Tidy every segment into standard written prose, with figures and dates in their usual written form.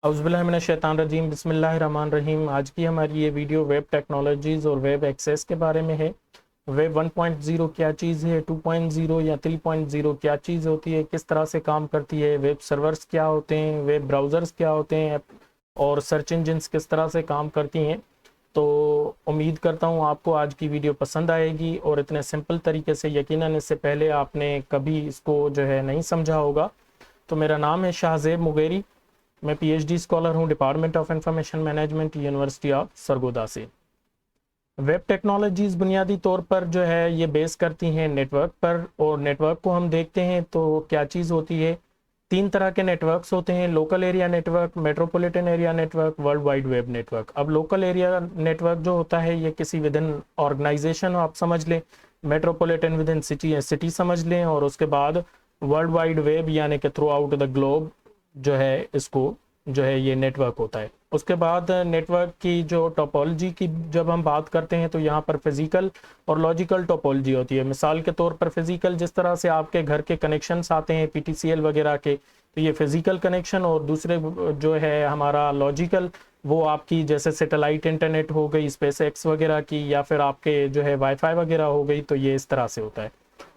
औज़ुबिल्लाहिमिनश्शैतानिर्रजीम बिस्मिल्लाहिर्रहमानिर्रहीम। आज की हमारी ये वीडियो वेब टेक्नोलॉजीज़ और वेब एक्सेस के बारे में है। वेब 1.0 क्या चीज़ है, 2.0 या 3.0 क्या चीज़ होती है, किस तरह से काम करती है, वेब सर्वर्स क्या होते हैं, वेब ब्राउज़र्स क्या होते हैं और सर्च इंजन्स किस तरह से काम करती हैं। तो उम्मीद करता हूँ आपको आज की वीडियो पसंद आएगी और इतने सिंपल तरीके से यकीनन इससे पहले आपने कभी इसको जो है नहीं समझा होगा। तो मेरा नाम है शाहज़ेब मुगेरी। मैं पीएचडी स्कॉलर हूं department of information management university of Sargodha से। वेब टेक्नोलॉजीज़ बुनियादी तौर पर जो है ये बेस करती हैं नेटवर्क पर, और नेटवर्क को हम देखते हैं तो क्या चीज़ होती है। तीन तरह के नेटवर्क्स होते हैं: local area network, metropolitan area network, world wide web network. अब लोकल एरिया नेटवर्क जो होता है ये किसी विद इन ऑर्गेनाइजेशन आप समझ लें, मेट्रोपॉलिटन विद इन सिटी समझ लें, और उसके बाद वर्ल्ड वाइड वेब यानी कि थ्रू आउट द ग्लोब जो है इसको जो है ये नेटवर्क होता है। उसके बाद नेटवर्क की जो टोपोलॉजी की जब हम बात करते हैं तो यहाँ पर फिजिकल और लॉजिकल टोपोलॉजी होती है। मिसाल के तौर पर फिजिकल, जिस तरह से आपके घर के कनेक्शंस आते हैं पीटीसीएल वगैरह के, तो ये फिजिकल कनेक्शन। और दूसरे जो है हमारा लॉजिकल, वो आपकी जैसे सैटेलाइट इंटरनेट हो गई, स्पेस एक्स वगैरह की, या फिर आपके जो है वाईफाई वगैरह हो गई, तो ये इस तरह से होता है।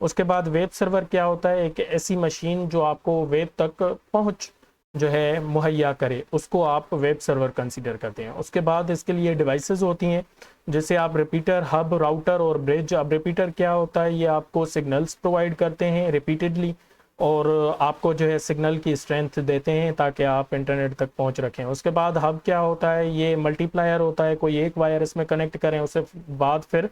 उसके बाद वेब सर्वर क्या होता है, एक ऐसी मशीन जो आपको वेब तक पहुंच जो है मुहैया करे, उसको आप वेब सर्वर कंसीडर करते हैं। उसके बाद इसके लिए डिवाइसेस होती हैं, जैसे आप रिपीटर, हब, राउटर और ब्रिज। अब रिपीटर क्या होता है, ये आपको सिग्नल्स प्रोवाइड करते हैं रिपीटेडली, और आपको जो है सिग्नल की स्ट्रेंथ देते हैं ताकि आप इंटरनेट तक पहुंच रखें। उसके बाद हब क्या होता है, ये मल्टीप्लायर होता है, कोई एक वायर इसमें कनेक्ट करें, उसके बाद फिर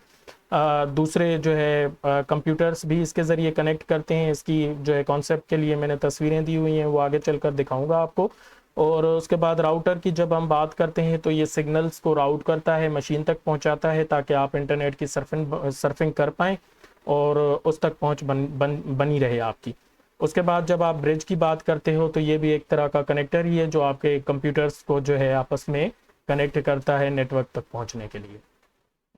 दूसरे जो है कंप्यूटर्स भी इसके ज़रिए कनेक्ट करते हैं। इसकी जो है कॉन्सेप्ट के लिए मैंने तस्वीरें दी हुई हैं, वो आगे चलकर दिखाऊंगा आपको। और उसके बाद राउटर की जब हम बात करते हैं तो ये सिग्नल्स को राउट करता है, मशीन तक पहुंचाता है ताकि आप इंटरनेट की सर्फिंग कर पाएँ और उस तक पहुंच बनी रहे आपकी। उसके बाद जब आप ब्रिज की बात करते हो तो ये भी एक तरह का कनेक्टर ही है जो आपके कंप्यूटर्स को जो है आपस में कनेक्ट करता है नेटवर्क तक पहुंचने के लिए।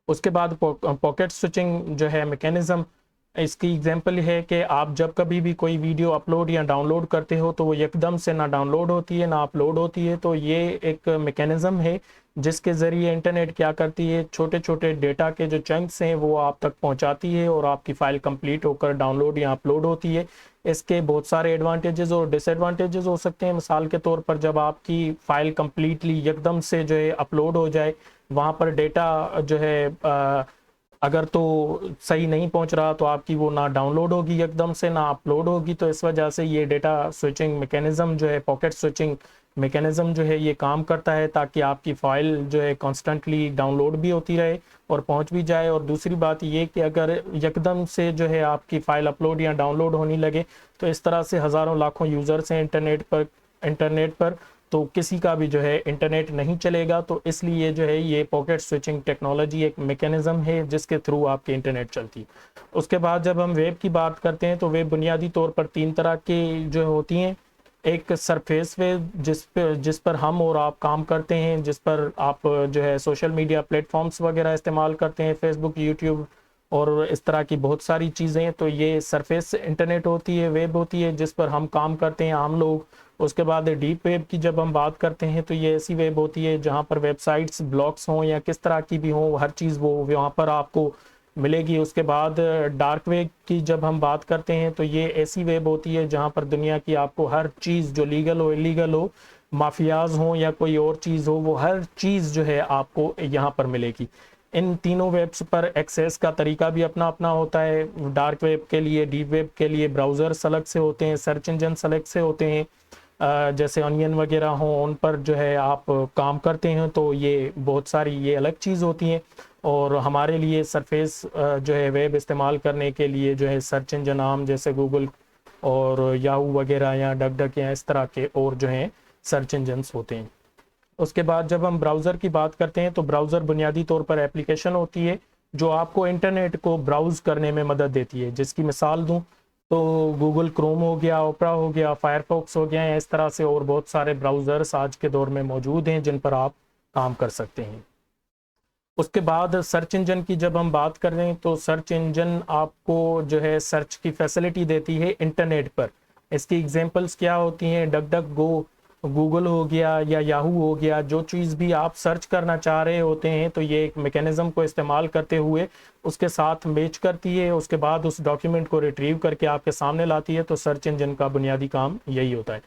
उसके बाद पॉकेट स्विचिंग जो है मैकेनिज्म, इसकी एग्जांपल है कि आप जब कभी भी कोई वीडियो अपलोड या डाउनलोड करते हो तो वो एकदम से ना डाउनलोड होती है ना अपलोड होती है। तो ये एक मैकेनिज्म है जिसके ज़रिए इंटरनेट क्या करती है, छोटे छोटे डेटा के जो चंक्स हैं वो आप तक पहुंचाती है और आपकी फ़ाइल कंप्लीट होकर डाउनलोड या अपलोड होती है। इसके बहुत सारे एडवांटेजेस और डिसएडवांटेजेस हो सकते हैं। मिसाल के तौर पर जब आपकी फ़ाइल कंप्लीटली एकदम से जो है अपलोड हो जाए, वहाँ पर डेटा जो है अगर तो सही नहीं पहुंच रहा तो आपकी वो ना डाउनलोड होगी एकदम से, ना अपलोड होगी। तो इस वजह से ये डेटा स्विचिंग मैकेनिज्म जो है, पॉकेट स्विचिंग मैकेनिज्म जो है, ये काम करता है ताकि आपकी फ़ाइल जो है कॉन्स्टेंटली डाउनलोड भी होती रहे और पहुंच भी जाए। और दूसरी बात ये कि अगर एकदम से जो है आपकी फ़ाइल अपलोड या डाउनलोड होने लगे तो इस तरह से हज़ारों लाखों यूज़र्स हैं इंटरनेट पर तो किसी का भी जो है इंटरनेट नहीं चलेगा। तो इसलिए जो है ये पॉकेट स्विचिंग टेक्नोलॉजी एक मैकेनिज्म है जिसके थ्रू आपके इंटरनेट चलती है। उसके बाद जब हम वेब की बात करते हैं तो वेब बुनियादी तौर पर तीन तरह की जो होती हैं। एक सरफेस वेब जिस पर हम और आप काम करते हैं, जिस पर आप जो है सोशल मीडिया प्लेटफॉर्म्स वगैरह इस्तेमाल करते हैं, फेसबुक, यूट्यूब और इस तरह की बहुत सारी चीज़ें। तो ये सरफेस इंटरनेट होती है, वेब होती है जिस पर हम काम करते हैं आम लोग। उसके बाद डीप वेब की जब हम बात करते हैं तो ये ऐसी वेब होती है जहाँ पर वेबसाइट्स, ब्लॉग्स हों या किस तरह की भी हों, हर चीज़ वो वहाँ पर आपको मिलेगी। उसके बाद डार्क वेब की जब हम बात करते हैं तो ये ऐसी वेब होती है जहाँ पर दुनिया की आपको हर चीज़, जो लीगल हो, इलीगल हो, माफियाज हों या कोई और चीज़ हो, वो हर चीज़ जो है आपको यहाँ पर मिलेगी। इन तीनों वेब्स पर एक्सेस का तरीका भी अपना अपना होता है। डार्क वेब के लिए, डीप वेब के लिए ब्राउज़र्स अलग से होते हैं, सर्च इंजन अलग से होते हैं। जैसे ऑनियन वगैरह हों, उन पर जो है आप काम करते हैं तो ये बहुत सारी ये अलग चीज़ होती हैं। और हमारे लिए सरफेस जो है वेब इस्तेमाल करने के लिए जो है सर्च इंजन आम जैसे गूगल और याहू वगैरह या डक डक या इस तरह के और जो हैं सर्च इंजन्स होते हैं। उसके बाद जब हम ब्राउज़र की बात करते हैं तो ब्राउज़र बुनियादी तौर पर एप्लीकेशन होती है जो आपको इंटरनेट को ब्राउज़ करने में मदद देती है। जिसकी मिसाल दूं तो गूगल क्रोम हो गया, ओपरा हो गया, फायरफॉक्स हो गया, इस तरह से और बहुत सारे ब्राउज़र्स आज के दौर में मौजूद हैं जिन पर आप काम कर सकते हैं। उसके बाद सर्च इंजन की जब हम बात कर रहे हैं तो सर्च इंजन आपको जो है सर्च की फैसिलिटी देती है इंटरनेट पर। इसकी एग्जांपल्स क्या होती हैं, डक डक गो, गूगल हो गया या याहू हो गया, जो चीज़ भी आप सर्च करना चाह रहे होते हैं तो ये एक मैकेनिज्म को इस्तेमाल करते हुए उसके साथ मैच करती है, उसके बाद उस डॉक्यूमेंट को रिट्रीव करके आपके सामने लाती है। तो सर्च इंजन का बुनियादी काम यही होता है।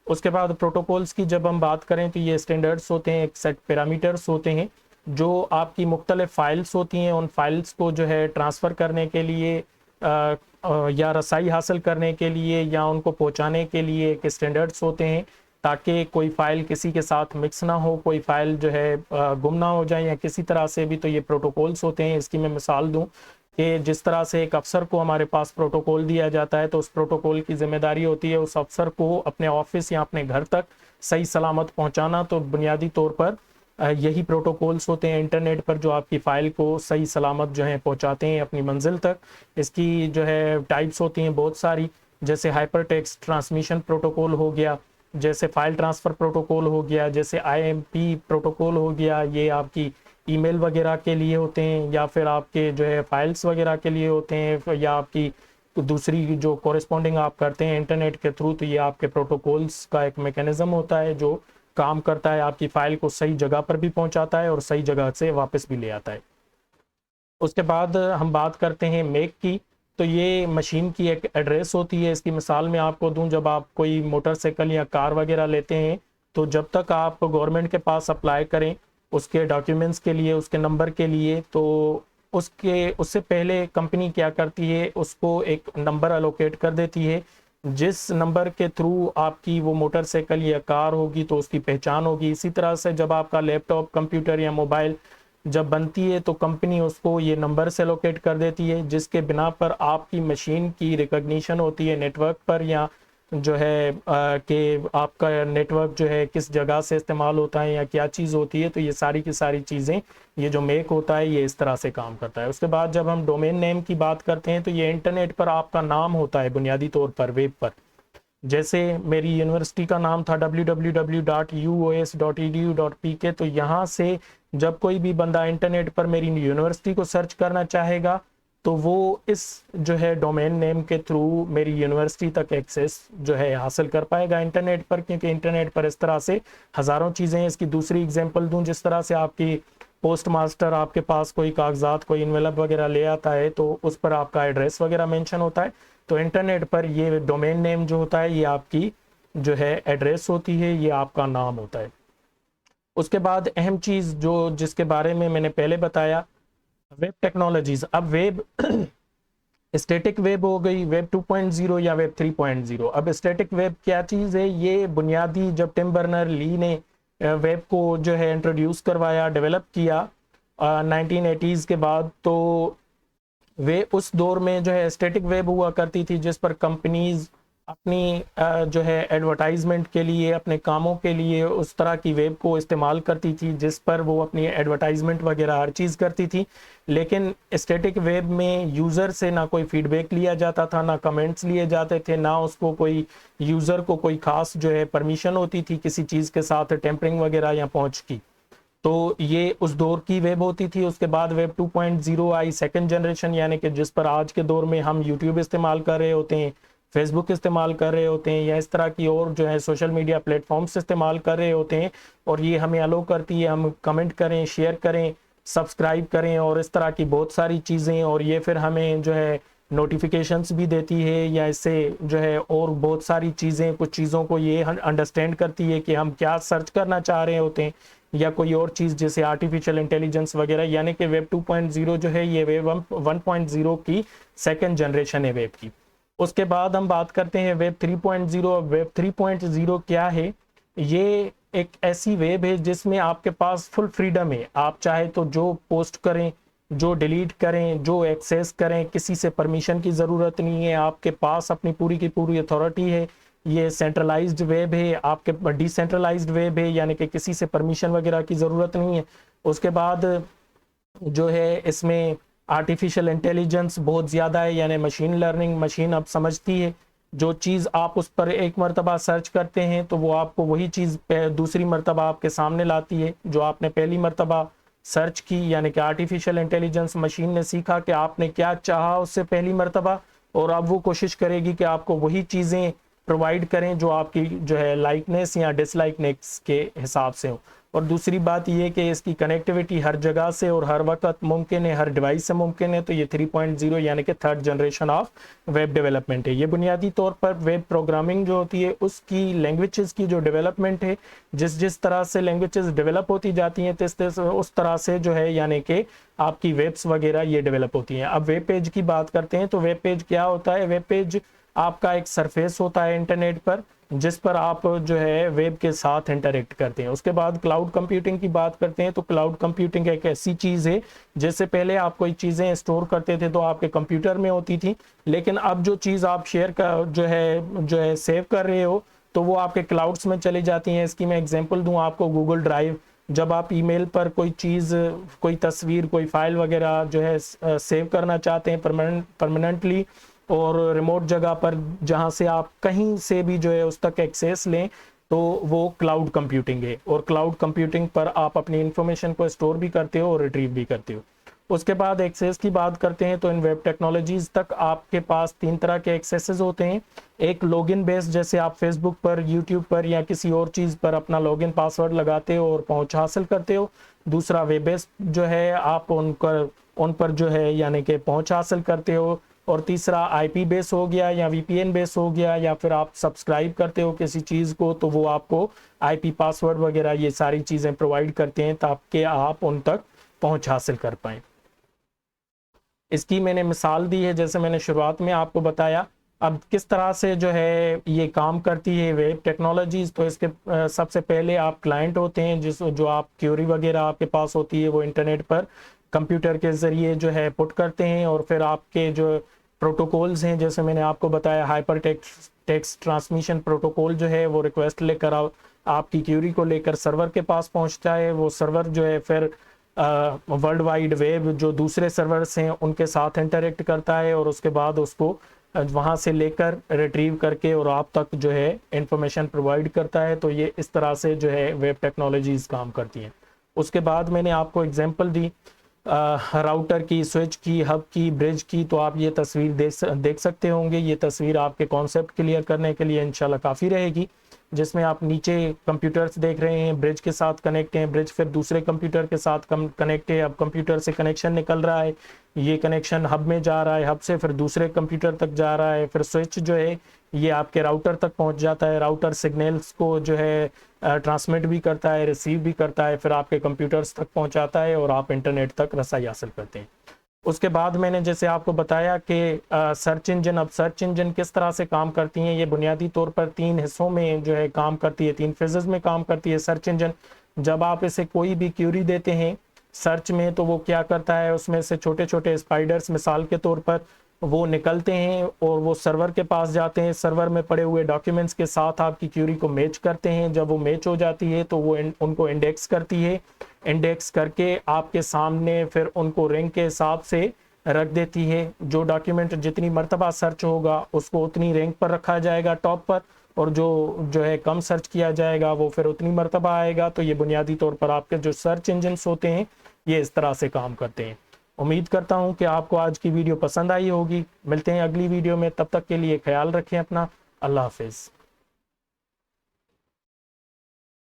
उसके बाद प्रोटोकॉल्स की जब हम बात करें तो ये स्टैंडर्ड्स होते हैं, एक सेट पैरामीटर्स होते हैं जो आपकी मुख्तलिफ फाइल्स होती हैं, उन फाइल्स को जो है ट्रांसफ़र करने के लिए या रसाई हासिल करने के लिए या उनको पहुंचाने के लिए एक स्टैंडर्ड्स होते हैं, ताकि कोई फ़ाइल किसी के साथ मिक्स ना हो, कोई फ़ाइल जो है गुम ना हो जाए या किसी तरह से भी। तो ये प्रोटोकॉल्स होते हैं। इसकी मैं मिसाल दूं कि जिस तरह से एक अफसर को हमारे पास प्रोटोकॉल दिया जाता है तो उस प्रोटोकॉल की जिम्मेदारी होती है उस अफसर को अपने ऑफिस या अपने घर तक सही सलामत पहुंचाना। तो बुनियादी तौर पर यही प्रोटोकॉल्स होते हैं इंटरनेट पर जो आपकी फ़ाइल को सही सलामत जो है पहुंचाते हैं अपनी मंजिल तक। इसकी जो है टाइप्स होती हैं बहुत सारी, जैसे हाइपर टेक्स्ट ट्रांसमिशन प्रोटोकॉल हो गया, जैसे फाइल ट्रांसफ़र प्रोटोकॉल हो गया, जैसे आईएमपी प्रोटोकॉल हो गया, ये आपकी ईमेल वगैरह के लिए होते हैं, या फिर आपके जो है फाइल्स वगैरह के लिए होते हैं, या आपकी दूसरी जो कॉरेस्पॉन्डिंग आप करते हैं इंटरनेट के थ्रू। तो ये आपके प्रोटोकॉल्स का एक मैकेनिज्म होता है जो काम करता है, आपकी फ़ाइल को सही जगह पर भी पहुंचाता है और सही जगह से वापस भी ले आता है। उसके बाद हम बात करते हैं मेक की। तो ये मशीन की एक एड्रेस होती है। इसकी मिसाल मैं आपको दूं, जब आप कोई मोटरसाइकिल या कार वगैरह लेते हैं तो जब तक आप गवर्नमेंट के पास अप्लाई करें उसके डॉक्यूमेंट्स के लिए, उसके नंबर के लिए, तो उससे पहले कंपनी क्या करती है, उसको एक नंबर अलोकेट कर देती है जिस नंबर के थ्रू आपकी वो मोटरसाइकिल या कार होगी तो उसकी पहचान होगी। इसी तरह से जब आपका लैपटॉप, कंप्यूटर या मोबाइल जब बनती है तो कंपनी उसको ये नंबर से लोकेट कर देती है जिसके बिना पर आपकी मशीन की रिकॉग्निशन होती है नेटवर्क पर, या जो है कि आपका नेटवर्क जो है किस जगह से इस्तेमाल होता है या क्या चीज़ होती है। तो ये सारी की सारी चीज़ें, ये जो मेक होता है ये इस तरह से काम करता है। उसके बाद जब हम डोमेन नेम की बात करते हैं तो ये इंटरनेट पर आपका नाम होता है बुनियादी तौर पर वेब पर। जैसे मेरी यूनिवर्सिटी का नाम था www.uos.edu.pk, तो यहाँ से जब कोई भी बंदा इंटरनेट पर मेरी यूनिवर्सिटी को सर्च करना चाहेगा तो वो इस जो है डोमेन नेम के थ्रू मेरी यूनिवर्सिटी तक एक्सेस जो है हासिल कर पाएगा इंटरनेट पर, क्योंकि इंटरनेट पर इस तरह से हज़ारों चीज़ें हैं। इसकी दूसरी एग्जांपल दूं, जिस तरह से आपकी पोस्ट मास्टर आपके पास कोई कागजात, कोई इन्वेलप वगैरह ले आता है तो उस पर आपका एड्रेस वगैरह मेंशन होता है। तो इंटरनेट पर ये डोमेन नेम जो होता है ये आपकी जो है एड्रेस होती है, ये आपका नाम होता है। उसके बाद अहम चीज़ जो जिसके बारे में मैंने पहले बताया, वेब टेक्नोलॉजीज। अब वेब स्टैटिक वेब हो गई, वेब 2.0 या वेब 3.0। अब स्टैटिक वेब क्या चीज़ है, ये बुनियादी जब टिम बर्नर ली ने वेब को जो है इंट्रोड्यूस करवाया, डेवलप किया 1980s के बाद, तो वे उस दौर में जो है स्टैटिक वेब हुआ करती थी जिस पर कंपनीज अपनी जो है एडवर्टाइजमेंट के लिए, अपने कामों के लिए उस तरह की वेब को इस्तेमाल करती थी जिस पर वो अपनी एडवर्टाइजमेंट वगैरह हर चीज़ करती थी। लेकिन स्टैटिक वेब में यूज़र से ना कोई फीडबैक लिया जाता था, ना कमेंट्स लिए जाते थे, ना उसको कोई यूज़र को कोई ख़ास जो है परमिशन होती थी किसी चीज़ के साथ टेम्परिंग वगैरह या पहुँच की। तो ये उस दौर की वेब होती थी। उसके बाद वेब 2.0 आई, सेकंड जनरेशन, यानी कि जिस पर आज के दौर में हम यूट्यूब इस्तेमाल कर रहे होते हैं, फेसबुक इस्तेमाल कर रहे होते हैं, या इस तरह की और जो है सोशल मीडिया प्लेटफॉर्म्स इस्तेमाल कर रहे होते हैं। और ये हमें अलो करती है हम कमेंट करें, शेयर करें, सब्सक्राइब करें और इस तरह की बहुत सारी चीज़ें। और ये फिर हमें जो है नोटिफिकेशंस भी देती है, या इससे जो है और बहुत सारी चीज़ें, कुछ चीज़ों को ये अंडरस्टैंड करती है कि हम क्या सर्च करना चाह रहे होते हैं या कोई और चीज़, जैसे आर्टिफिशियल इंटेलिजेंस वगैरह। यानी कि वेब 2.0 जो है ये वेब 1.0 की सेकंड जनरेशन है वेब की। उसके बाद हम बात करते हैं वेब 3.0। वेब 3.0 क्या है, ये एक ऐसी वेब है जिसमें आपके पास फुल फ्रीडम है। आप चाहे तो जो पोस्ट करें, जो डिलीट करें, जो एक्सेस करें, किसी से परमिशन की ज़रूरत नहीं है, आपके पास अपनी पूरी की पूरी अथॉरिटी है। ये सेंट्रलाइज्ड वेब है, आपके डिसेंट्रलाइज्ड वेब है, यानी कि किसी से परमिशन वगैरह की ज़रूरत नहीं है। उसके बाद जो है इसमें आर्टिफिशियल इंटेलिजेंस बहुत ज़्यादा है, यानी मशीन लर्निंग। मशीन अब समझती है जो चीज़ आप उस पर एक मरतबा सर्च करते हैं तो वो आपको वही चीज़ दूसरी मरतबा आपके सामने लाती है जो आपने पहली मरतबा सर्च की। यानी कि आर्टिफिशियल इंटेलिजेंस मशीन ने सीखा कि आपने क्या चाहा उससे पहली मरतबा, और अब वो कोशिश करेगी कि आपको वही चीज़ें प्रोवाइड करें जो आपकी जो है लाइकनेस या डिसलाइकनेस के हिसाब से हो। और दूसरी बात ये कि इसकी कनेक्टिविटी हर जगह से और हर वक्त मुमकिन है, हर डिवाइस से मुमकिन है। तो ये 3.0 यानी कि third generation of web development है। ये बुनियादी तौर पर वेब प्रोग्रामिंग जो होती है उसकी लैंग्वेजेस की जो डेवलपमेंट है, जिस तरह से लैंग्वेजेस डेवलप होती जाती हैं उस तरह से जो है यानी कि आपकी वेब्स वगैरह ये डेवलप होती हैं। अब वेब पेज की बात करते हैं तो वेब पेज क्या होता है? वेब पेज आपका एक सरफेस होता है इंटरनेट पर, जिस पर आप जो है वेब के साथ इंटरेक्ट करते हैं। उसके बाद क्लाउड कंप्यूटिंग की बात करते हैं तो क्लाउड कंप्यूटिंग एक ऐसी चीज़ है जैसे पहले आप कोई चीज़ें स्टोर करते थे तो आपके कंप्यूटर में होती थी, लेकिन अब जो चीज़ आप शेयर कर जो है सेव कर रहे हो तो वो आपके क्लाउड्स में चली जाती हैं। इसकी मैं एग्जांपल दूं आपको, गूगल ड्राइव। जब आप ईमेल पर कोई चीज़, कोई तस्वीर, कोई फाइल वगैरह जो है सेव करना चाहते हैं परमानेंटली और रिमोट जगह पर, जहां से आप कहीं से भी जो है उस तक एक्सेस लें, तो वो क्लाउड कंप्यूटिंग है। और क्लाउड कंप्यूटिंग पर आप अपनी इंफॉर्मेशन को स्टोर भी करते हो और रिट्रीव भी करते हो। उसके बाद एक्सेस की बात करते हैं तो इन वेब टेक्नोलॉजीज तक आपके पास 3 तरह के एक्सेसेस होते हैं। एक लॉगिन बेस्ड, जैसे आप फेसबुक पर, यूट्यूब पर या किसी और चीज़ पर अपना लॉगिन पासवर्ड लगाते हो और पहुंच हासिल करते हो। दूसरा वेब बेस्ड जो है, आप उन पर जो है यानी कि पहुंच हासिल करते हो। और तीसरा आईपी बेस हो गया या वीपीएन बेस हो गया, या फिर आप सब्सक्राइब करते हो किसी चीज़ को तो वो आपको आईपी पासवर्ड वगैरह ये सारी चीज़ें प्रोवाइड करते हैं ताकि आप उन तक पहुंच हासिल कर पाएँ। इसकी मैंने मिसाल दी है, जैसे मैंने शुरुआत में आपको बताया। अब किस तरह से जो है ये काम करती है वेब टेक्नोलॉजीज, तो इसके सबसे पहले आप क्लाइंट होते हैं जो आप क्यूरी वगैरह आपके पास होती है वो इंटरनेट पर कंप्यूटर के ज़रिए जो है पुट करते हैं। और फिर आपके जो प्रोटोकॉल्स हैं, जैसे मैंने आपको बताया हाइपर टेक्स्ट ट्रांसमिशन प्रोटोकॉल जो है वो रिक्वेस्ट लेकर आपकी क्यूरी को लेकर सर्वर के पास पहुंचता है। वो सर्वर जो है फिर वर्ल्ड वाइड वेब जो दूसरे सर्वर्स हैं उनके साथ इंटरेक्ट करता है और उसके बाद उसको वहाँ से लेकर रिट्रीव करके और आप तक जो है इंफॉर्मेशन प्रोवाइड करता है। तो ये इस तरह से जो है वेब टेक्नोलॉजीज काम करती हैं। उसके बाद मैंने आपको एग्जांपल दी राउटर की, स्विच की, हब की, ब्रिज की। तो आप ये तस्वीर देख सकते होंगे। ये तस्वीर आपके कॉन्सेप्ट क्लियर करने के लिए इंशाल्लाह काफ़ी रहेगी, जिसमें आप नीचे कंप्यूटर्स देख रहे हैं, ब्रिज के साथ कनेक्ट हैं, ब्रिज फिर दूसरे कंप्यूटर के साथ कनेक्ट है। अब कंप्यूटर से कनेक्शन निकल रहा है, ये कनेक्शन हब में जा रहा है, हब से फिर दूसरे कंप्यूटर तक जा रहा है, फिर स्विच जो है ये आपके राउटर तक पहुंच जाता है। राउटर सिग्नल्स को जो है ट्रांसमिट भी करता है, रिसीव भी करता है, फिर आपके कंप्यूटर्स तक पहुंचाता है और आप इंटरनेट तक रसाई हासिल करते हैं। उसके बाद मैंने जैसे आपको बताया कि सर्च इंजन, अब सर्च इंजन किस तरह से काम करती हैं, ये बुनियादी तौर पर 3 हिस्सों में जो है काम करती है, 3 फेजेस में काम करती है सर्च इंजन। जब आप इसे कोई भी क्यूरी देते हैं सर्च में तो वो क्या करता है, उसमें से छोटे छोटे स्पाइडर्स मिसाल के तौर पर वो निकलते हैं और वो सर्वर के पास जाते हैं। सर्वर में पड़े हुए डॉक्यूमेंट्स के साथ आपकी क्यूरी को मैच करते हैं। जब वो मैच हो जाती है तो वो उनको इंडेक्स करती है। इंडेक्स करके आपके सामने फिर उनको रैंक के हिसाब से रख देती है। जो डॉक्यूमेंट जितनी मर्तबा सर्च होगा उसको उतनी रैंक पर रखा जाएगा टॉप पर, और जो है कम सर्च किया जाएगा वो फिर उतनी मर्तबा आएगा। तो ये बुनियादी तौर पर आपके जो सर्च इंजन्स होते हैं ये इस तरह से काम करते हैं। उम्मीद करता हूँ कि आपको आज की वीडियो पसंद आई होगी। मिलते हैं अगली वीडियो में, तब तक के लिए ख्याल रखें अपना। अल्लाह हाफिज़।